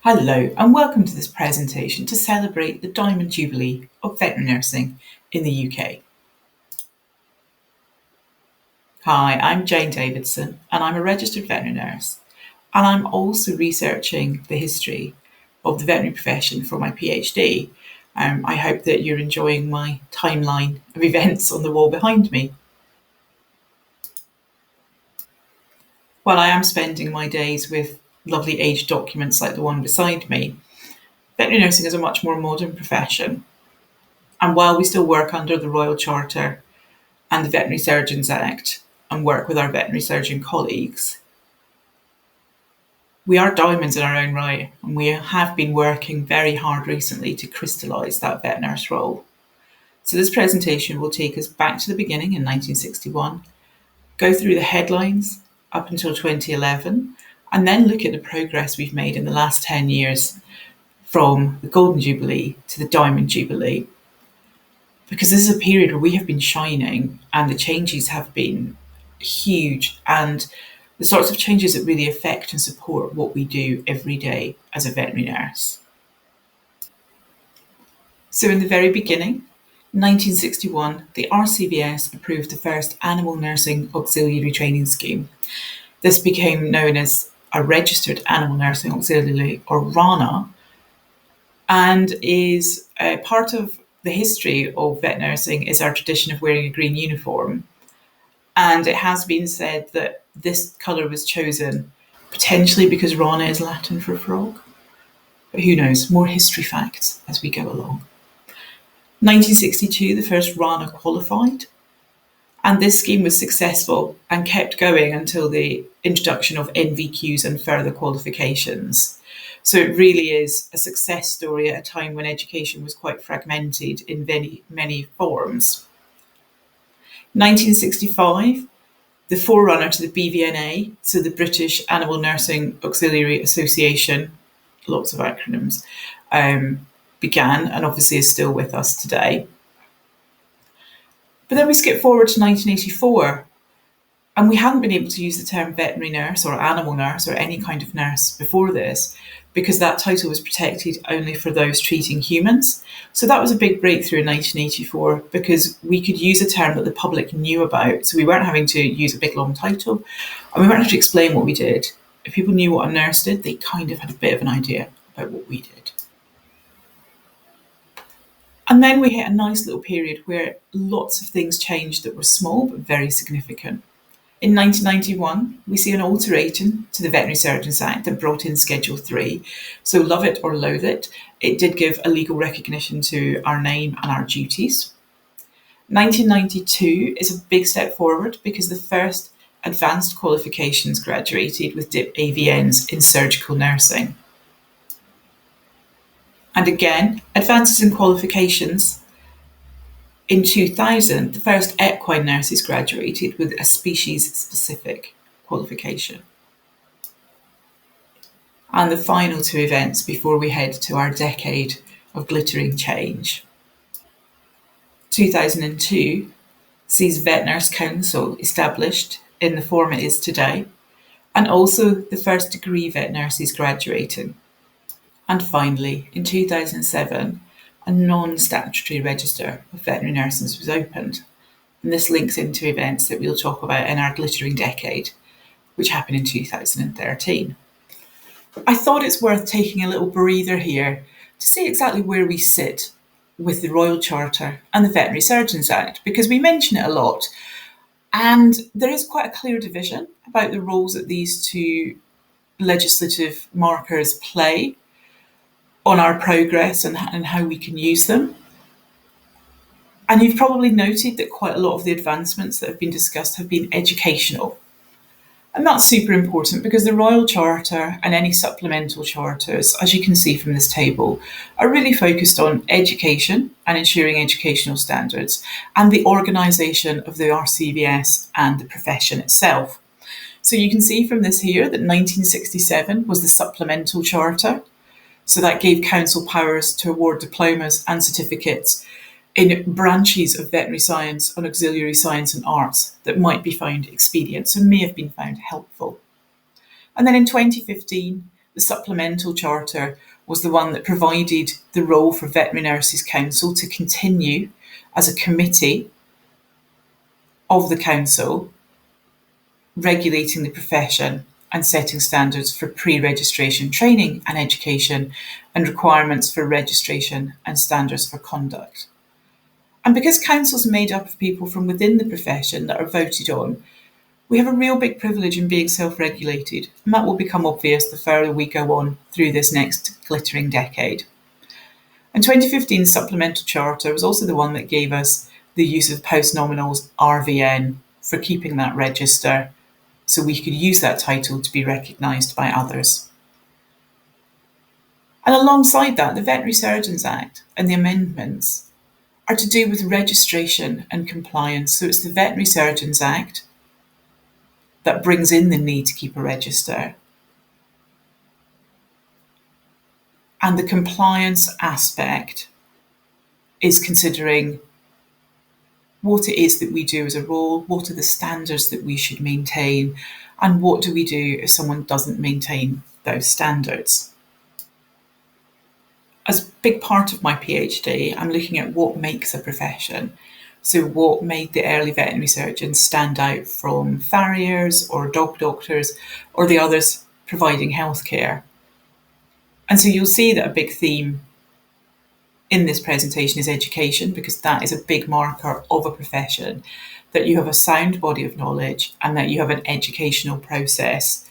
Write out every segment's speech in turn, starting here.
Hello and welcome to this presentation to celebrate the Diamond Jubilee of veterinary nursing in the UK. Hi, I'm Jane Davidson and I'm a registered veterinary nurse, and I'm also researching the history of the veterinary profession for my PhD. I hope that you're enjoying my timeline of events on the wall behind me. While I am spending my days with lovely aged documents like the one beside me, veterinary nursing is a much more modern profession. And while we still work under the Royal Charter and the Veterinary Surgeons Act and work with our veterinary surgeon colleagues, we are diamonds in our own right, and we have been working very hard recently to crystallise that vet nurse role. So this presentation will take us back to the beginning in 1961, go through the headlines up until 2011, and then look at the progress we've made in the last 10 years from the Golden Jubilee to the Diamond Jubilee. Because this is a period where we have been shining and the changes have been huge, and the sorts of changes that really affect and support what we do every day as a veterinary nurse. So in the very beginning, 1961, the RCVS approved the first Animal Nursing Auxiliary Training Scheme. This became known as a Registered Animal Nursing Auxiliary, or RANA, and is part of the history of vet nursing is our tradition of wearing a green uniform. And it has been said that this colour was chosen potentially because Rana is Latin for frog. But who knows, more history facts as we go along. 1962, the first Rana qualified. And this scheme was successful and kept going until the introduction of NVQs and further qualifications. So it really is a success story at a time when education was quite fragmented in many forms. 1965, the forerunner to the BVNA, so the British Animal Nursing Auxiliary Association, lots of acronyms, began and obviously is still with us today. But then we skip forward to 1984, and we hadn't been able to use the term veterinary nurse or animal nurse or any kind of nurse before this, because that title was protected only for those treating humans. So that was a big breakthrough in 1984, because we could use a term that the public knew about. So we weren't having to use a big long title, and we weren't having to explain what we did. If people knew what a nurse did, they kind of had a bit of an idea about what we did. And then we hit a nice little period where lots of things changed that were small but very significant. In 1991, we see an alteration to the Veterinary Surgeons Act that brought in Schedule 3. So love it or loathe it, it did give a legal recognition to our name and our duties. 1992 is a big step forward because the first advanced qualifications graduated with DIP AVNs in surgical nursing. And again, advances in qualifications. In 2000, the first equine nurses graduated with a species-specific qualification. And the final two events before we head to our decade of glittering change. 2002 sees Vet Nurse Council established in the form it is today, and also the first degree vet nurses graduating. And finally, in 2007, a non-statutory register of veterinary nurses was opened. And this links into events that we'll talk about in our glittering decade, which happened in 2013. I thought it's worth taking a little breather here to see exactly where we sit with the Royal Charter and the Veterinary Surgeons Act, because we mention it a lot. And there is quite a clear division about the roles that these two legislative markers play on our progress and how we can use them. And you've probably noted that quite a lot of the advancements that have been discussed have been educational. And that's super important because the Royal Charter and any supplemental charters, as you can see from this table, are really focused on education and ensuring educational standards and the organisation of the RCVS and the profession itself. So you can see from this here that 1967 was the supplemental charter. So that gave council powers to award diplomas and certificates in branches of veterinary science and auxiliary science and arts that might be found expedient, so may have been found helpful. And then in 2015, The supplemental charter was the one that provided the role for Veterinary Nurses Council to continue as a committee of the council, regulating the profession and setting standards for pre-registration training and education and requirements for registration and standards for conduct. And because councils are made up of people from within the profession that are voted on, we have a real big privilege in being self-regulated, and that will become obvious the further we go on through this next glittering decade. And 2015's Supplemental Charter was also the one that gave us the use of postnominals RVN for keeping that register, so we could use that title to be recognised by others. And alongside that, the Veterinary Surgeons Act and the amendments are to do with registration and compliance. So it's the Veterinary Surgeons Act that brings in the need to keep a register. And the compliance aspect is considering what it is that we do as a role, what are the standards that we should maintain, and what do we do if someone doesn't maintain those standards. As a big part of my PhD, I'm looking at what makes a profession. So what made the early veterinary surgeons stand out from farriers or dog doctors or the others providing healthcare. And so you'll see that a big theme in this presentation is education, because that is a big marker of a profession, that you have a sound body of knowledge and that you have an educational process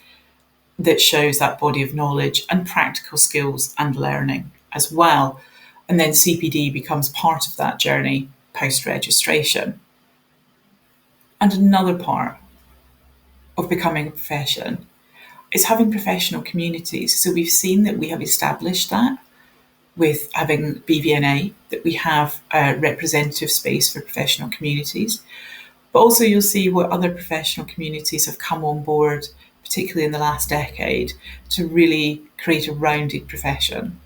that shows that body of knowledge and practical skills and learning as well. And then CPD becomes part of that journey post-registration. And another part of becoming a profession is having professional communities. So we've seen that we have established that with having BVNA, that we have a representative space for professional communities. But also you'll see what other professional communities have come on board, particularly in the last decade, to really create a rounded profession.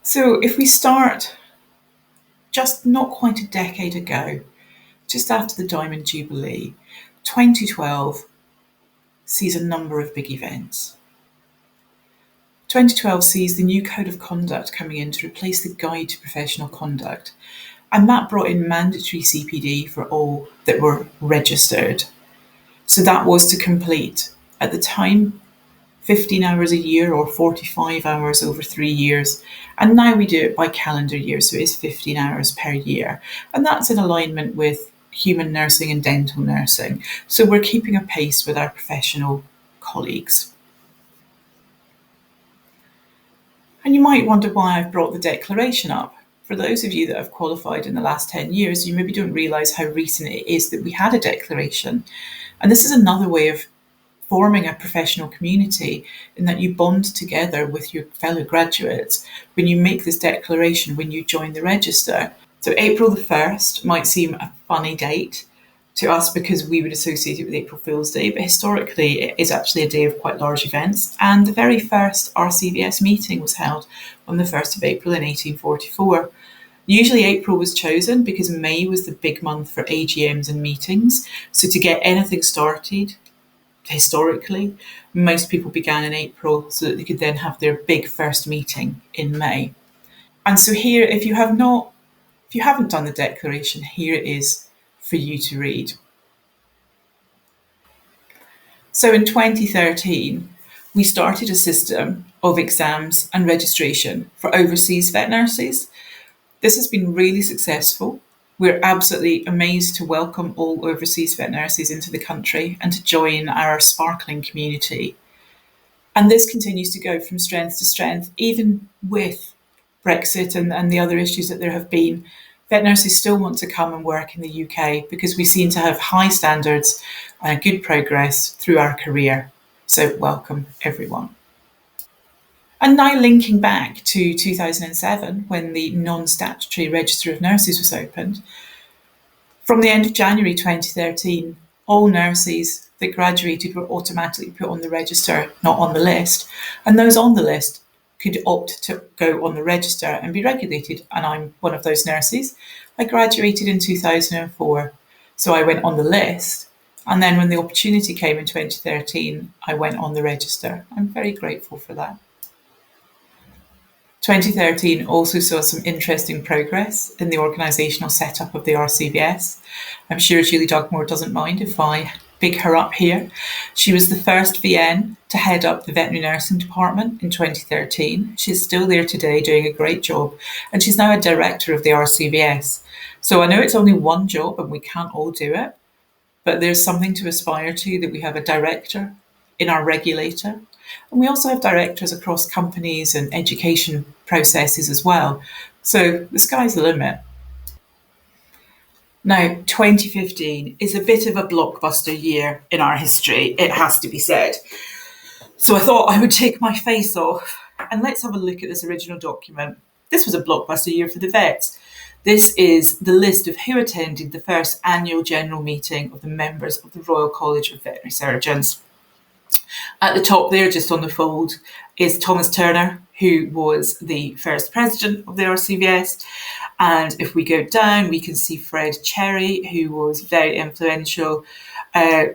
So if we start just not quite a decade ago, just after the Diamond Jubilee, 2012 sees a number of big events. 2012 sees the new Code of Conduct coming in to replace the Guide to Professional Conduct, and that brought in mandatory CPD for all that were registered. So that was to complete, at the time, 15 hours a year or 45 hours over 3 years. And now we do it by calendar year, so it is 15 hours per year. And that's in alignment with human nursing and dental nursing. So we're keeping a pace with our professional colleagues. And you might wonder why I've brought the declaration up. For those of you that have qualified in the last 10 years, you maybe don't realise how recent it is that we had a declaration. And this is another way of forming a professional community, in that you bond together with your fellow graduates when you make this declaration, when you join the register. So April the 1st might seem a funny date to us because we would associate it with April Fool's Day, but historically it is actually a day of quite large events. And the very first RCVS meeting was held on the 1st of April in 1844. Usually April was chosen because May was the big month for AGMs and meetings. So to get anything started, historically, most people began in April so that they could then have their big first meeting in May. And so here, if you haven't done the declaration, here it is for you to read. So in 2013, we started a system of exams and registration for overseas vet nurses. This has been really successful. We're absolutely amazed to welcome all overseas vet nurses into the country and to join our sparkling community. And this continues to go from strength to strength, even with Brexit and the other issues that there have been. Vet nurses still want to come and work in the UK because we seem to have high standards and good progress through our career. So welcome everyone. And now linking back to 2007, when the non-statutory Register of Nurses was opened, from the end of January 2013, all nurses that graduated were automatically put on the register, not on the list. And those on the list could opt to go on the register and be regulated. And I'm one of those nurses. I graduated in 2004. So I went on the list And then when the opportunity came in 2013, I went on the register. I'm very grateful for that. 2013 also saw some interesting progress in the organisational setup of the RCVS. I'm sure Julie Dugmore doesn't mind if I big her up here. She was the first VN to head up the veterinary nursing department in 2013. She's still there today doing a great job, and she's now a director of the RCVS. So I know it's only one job and we can't all do it, but there's something to aspire to, that we have a director in our regulator. And we also have directors across companies and education processes as well. So the sky's the limit. Now, 2015 is a bit of a blockbuster year in our history, it has to be said. So I thought I would take my face off and let's have a look at this original document. This was a blockbuster year for the vets. This is the list of who attended the first annual general meeting of the members of the Royal College of Veterinary Surgeons. At the top there, just on the fold, is Thomas Turner, who was the first president of the RCVS. And if we go down, we can see Fred Cherry, who was very influential.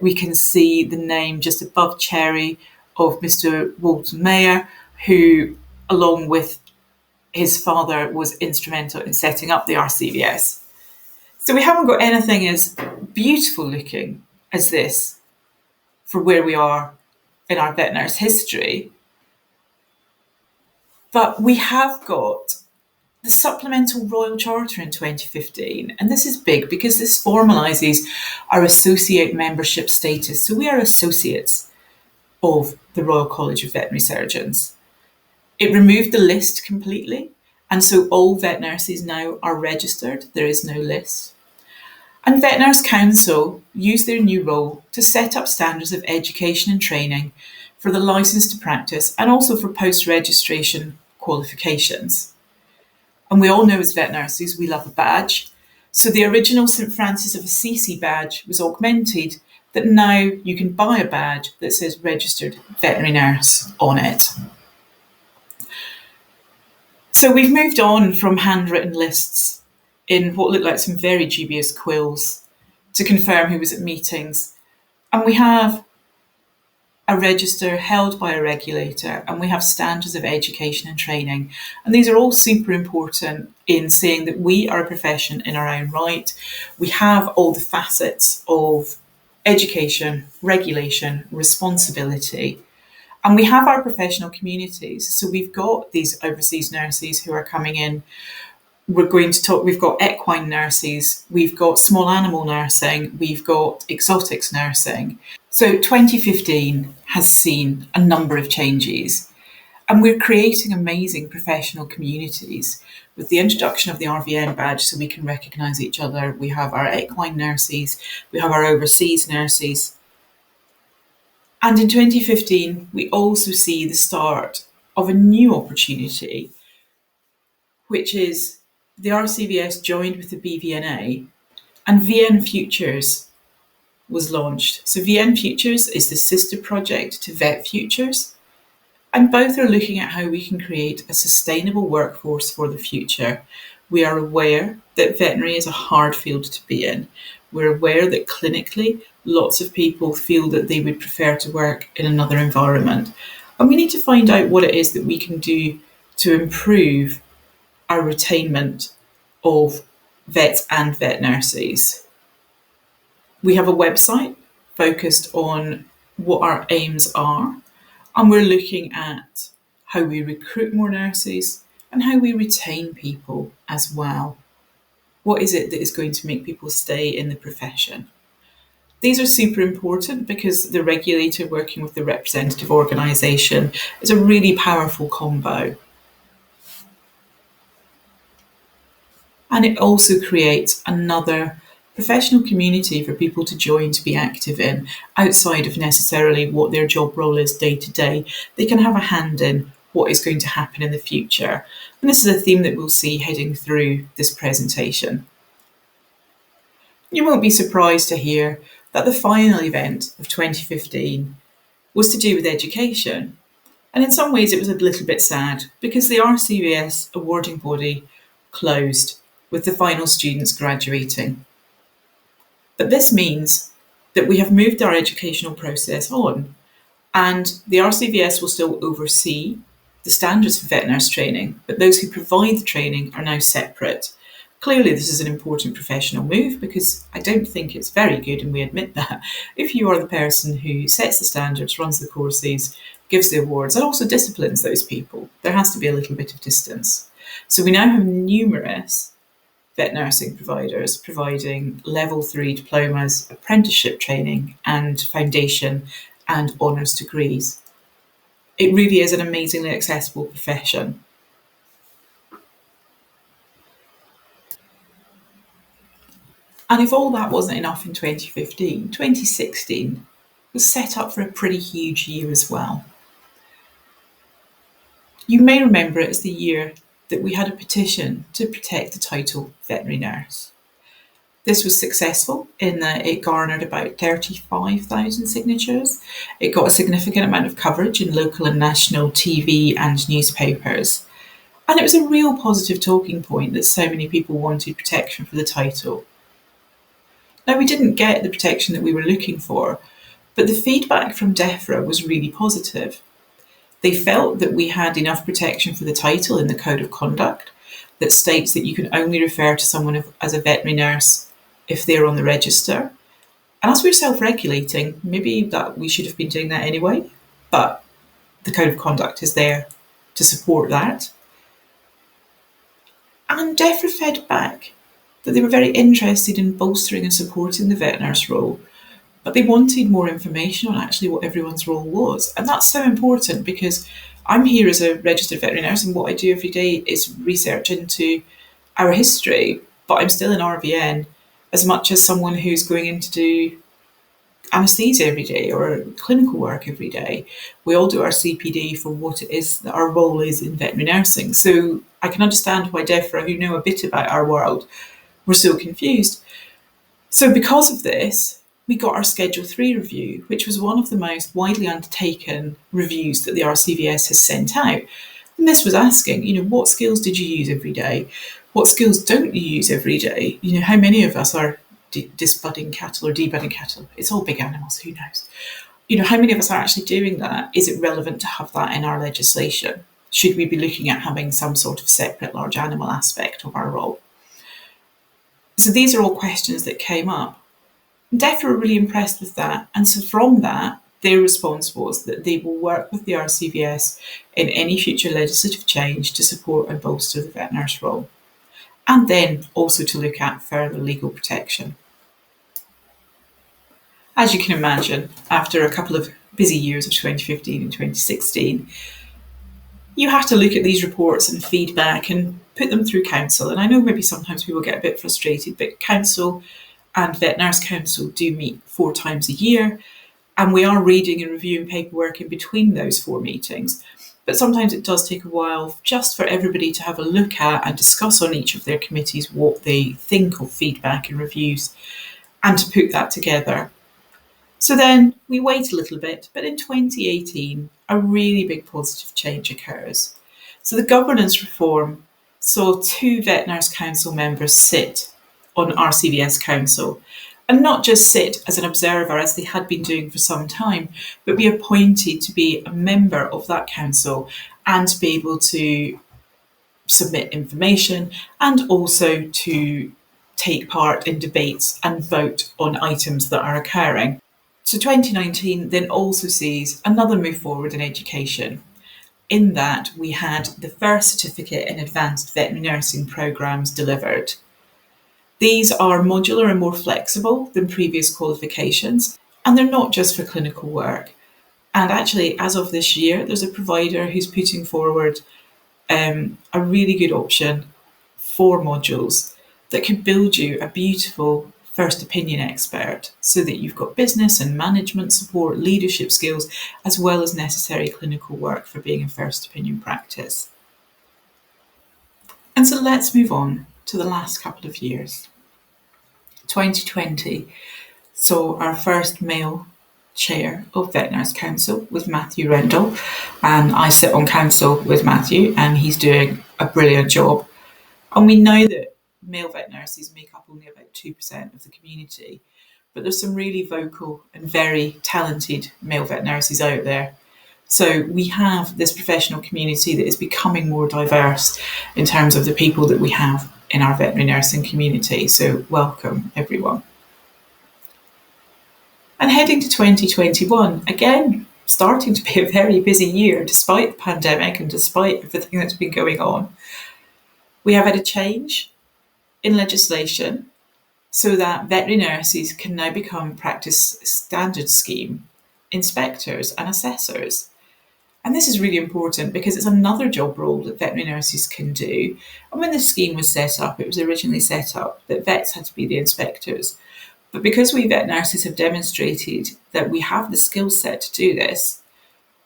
We can see the name just above Cherry of Mr. Walton Mayer, who, along with his father, was instrumental in setting up the RCVS. So we haven't got anything as beautiful looking as this for where we are in our vet nurse history. But we have got the Supplemental Royal Charter in 2015. And this is big because this formalises our associate membership status. So we are associates of the Royal College of Veterinary Surgeons. It removed the list completely. And so all vet nurses now are registered. There is no list. And Vet Nurse Council used their new role to set up standards of education and training for the licence to practice and also for post-registration qualifications. And we all know as vet nurses, we love a badge. So the original St Francis of Assisi badge was augmented, that now you can buy a badge that says registered veterinary nurse on it. So we've moved on from handwritten lists in what looked like some very dubious quills to confirm who was at meetings. And we have a register held by a regulator, and we have standards of education and training. And these are all super important in saying that we are a profession in our own right. We have all the facets of education, regulation, responsibility. And we have our professional communities. So we've got these overseas nurses who are coming in. We're going to talk, we've got equine nurses, we've got small animal nursing, we've got exotics nursing. So 2015 has seen a number of changes, and we're creating amazing professional communities with the introduction of the RVN badge so we can recognise each other. We have our equine nurses, we have our overseas nurses. And in 2015, we also see the start of a new opportunity, which is the RCVS joined with the BVNA, and VN Futures was launched. So VN Futures is the sister project to Vet Futures, and both are looking at how we can create a sustainable workforce for the future. We are aware that veterinary is a hard field to be in. We're aware that clinically, lots of people feel that they would prefer to work in another environment. And we need to find out what it is that we can do to improve our retainment of vets and vet nurses. We have a website focused on what our aims are, and we're looking at how we recruit more nurses and how we retain people as well. What is it that is going to make people stay in the profession? These are super important because the regulator working with the representative organisation is a really powerful combo. And it also creates another professional community for people to join, to be active in, outside of necessarily what their job role is day to day. They can have a hand in what is going to happen in the future. And this is a theme that we'll see heading through this presentation. You won't be surprised to hear that the final event of 2015 was to do with education. And in some ways it was a little bit sad because the RCVS awarding body closed with the final students graduating. But this means that we have moved our educational process on, and the RCVS will still oversee the standards for vet nurse training, but those who provide the training are now separate. Clearly, this is an important professional move because I don't think it's very good, and we admit that, if you are the person who sets the standards, runs the courses, gives the awards, and also disciplines those people. There has to be a little bit of distance. So we now have numerous vet nursing providers providing level 3 diplomas, apprenticeship training, and foundation and honours degrees. It really is an amazingly accessible profession. And if all that wasn't enough in 2015, 2016 was set up for a pretty huge year as well. You may remember it as the year that we had a petition to protect the title veterinary nurse. This was successful in that it garnered about 35,000 signatures. It got a significant amount of coverage in local and national TV and newspapers. And it was a real positive talking point that so many people wanted protection for the title. Now, we didn't get the protection that we were looking for, but the feedback from DEFRA was really positive. They felt that we had enough protection for the title in the Code of Conduct that states that you can only refer to someone as a veterinary nurse if they're on the register. And as we're self-regulating, maybe that we should have been doing that anyway, but the Code of Conduct is there to support that. And DEFRA fed back that they were very interested in bolstering and supporting the vet nurse role, but they wanted more information on actually what everyone's role was. And that's so important because I'm here as a registered veterinary nurse, and what I do every day is research into our history, but I'm still in RVN as much as someone who's going in to do anaesthesia every day or clinical work every day. We all do our CPD for what it is that our role is in veterinary nursing. So I can understand why DEFRA, who know a bit about our world, were so confused. So because of this, we got our Schedule 3 review, which was one of the most widely undertaken reviews that the RCVS has sent out. And this was asking, what skills did you use every day? What skills don't you use every day? How many of us are disbudding cattle or debudding cattle? It's all big animals, who knows? How many of us are actually doing that? Is it relevant to have that in our legislation? Should we be looking at having some sort of separate large animal aspect of our role? So these are all questions that came up. And DEFRA were really impressed with that. And so from that, their response was that they will work with the RCVS in any future legislative change to support and bolster the vet nurse role. And then also to look at further legal protection. As you can imagine, after a couple of busy years of 2015 and 2016, you have to look at these reports and feedback and put them through council. And I know maybe sometimes people get a bit frustrated, but council and Vet Nurse Council do meet 4 times a year, and we are reading and reviewing paperwork in between those 4 meetings. But sometimes it does take a while just for everybody to have a look at and discuss on each of their committees what they think of feedback and reviews, and to put that together. So then we wait a little bit, but in 2018, a really big positive change occurs. So the governance reform saw 2 Vet Nurse Council members sit on RCVS Council, and not just sit as an observer as they had been doing for some time, but be appointed to be a member of that council and to be able to submit information and also to take part in debates and vote on items that are occurring. So 2019 then also sees another move forward in education, in that we had the first certificate in advanced veterinary nursing programmes delivered. These are modular and more flexible than previous qualifications, and they're not just for clinical work. And actually, as of this year, there's a provider who's putting forward a really good option for modules that could build you a beautiful first opinion expert so that you've got business and management support, leadership skills, as well as necessary clinical work for being in first opinion practice. And so let's move on to the last couple of years. 2020 saw our first male chair of Vet Nurse Council with Matthew Rendell, and I sit on council with Matthew and he's doing a brilliant job. And we know that male vet nurses make up only about 2% of the community, but there's some really vocal and very talented male vet nurses out there. So we have this professional community that is becoming more diverse in terms of the people that we have in our veterinary nursing community. So welcome, everyone. And heading to 2021, again, starting to be a very busy year despite the pandemic and despite everything that's been going on. We have had a change in legislation so that veterinary nurses can now become practice standard scheme inspectors and assessors. And this is really important because it's another job role that veterinary nurses can do. And when the scheme was set up, it was originally set up that vets had to be the inspectors. But because we vet nurses have demonstrated that we have the skill set to do this,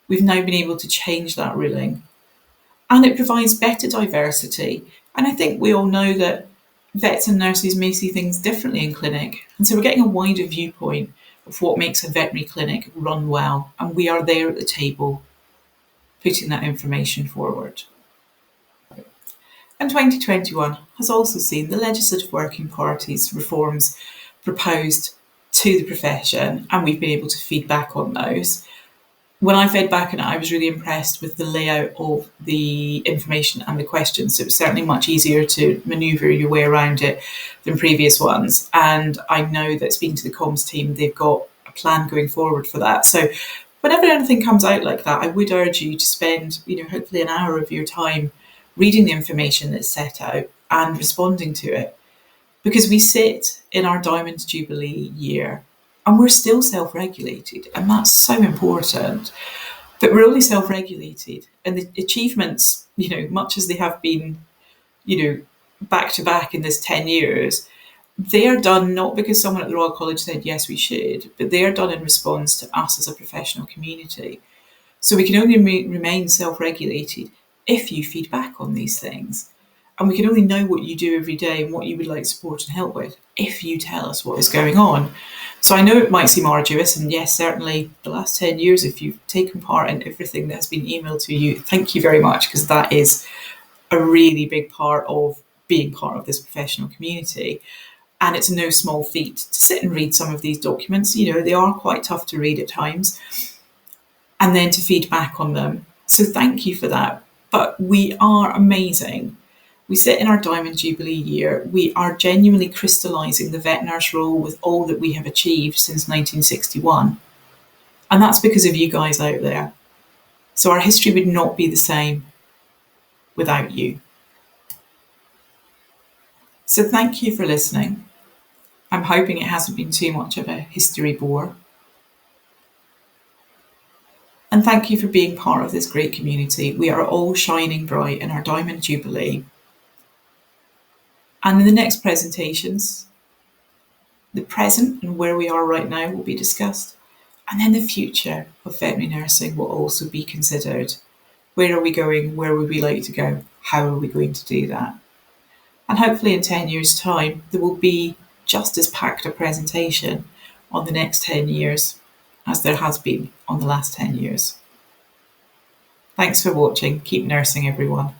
we've now been able to change that ruling. And it provides better diversity. And I think we all know that vets and nurses may see things differently in clinic. And so we're getting a wider viewpoint of what makes a veterinary clinic run well. And we are there at the table putting that information forward. And 2021 has also seen the legislative working party's reforms proposed to the profession, and we've been able to feed back on those. When I fed back on it, I was really impressed with the layout of the information and the questions. So it was certainly much easier to manoeuvre your way around it than previous ones. And I know that speaking to the comms team, they've got a plan going forward for that. So whenever anything comes out like that, I would urge you to spend, hopefully an hour of your time reading the information that's set out and responding to it. Because we sit in our Diamond Jubilee year and we're still self-regulated, and that's so important. But we're only self-regulated, and the achievements, much as they have been, back to back in this 10 years, they are done not because someone at the Royal College said, yes, we should, but they are done in response to us as a professional community. So we can only remain self-regulated if you feed back on these things. And we can only know what you do every day and what you would like support and help with if you tell us what is going on. So I know it might seem arduous, and yes, certainly the last 10 years, if you've taken part in everything that has been emailed to you, thank you very much, because that is a really big part of being part of this professional community. And it's no small feat to sit and read some of these documents. They are quite tough to read at times, and then to feed back on them. So thank you for that. But we are amazing. We sit in our Diamond Jubilee year. We are genuinely crystallising the vet nurse role with all that we have achieved since 1961. And that's because of you guys out there. So our history would not be the same without you. So thank you for listening. I'm hoping it hasn't been too much of a history bore. And thank you for being part of this great community. We are all shining bright in our Diamond Jubilee. And in the next presentations, the present and where we are right now will be discussed. And then the future of veterinary nursing will also be considered. Where are we going? Where would we like to go? How are we going to do that? And hopefully in 10 years' time, there will be just as packed a presentation on the next 10 years as there has been on the last 10 years. Thanks for watching. Keep nursing, everyone.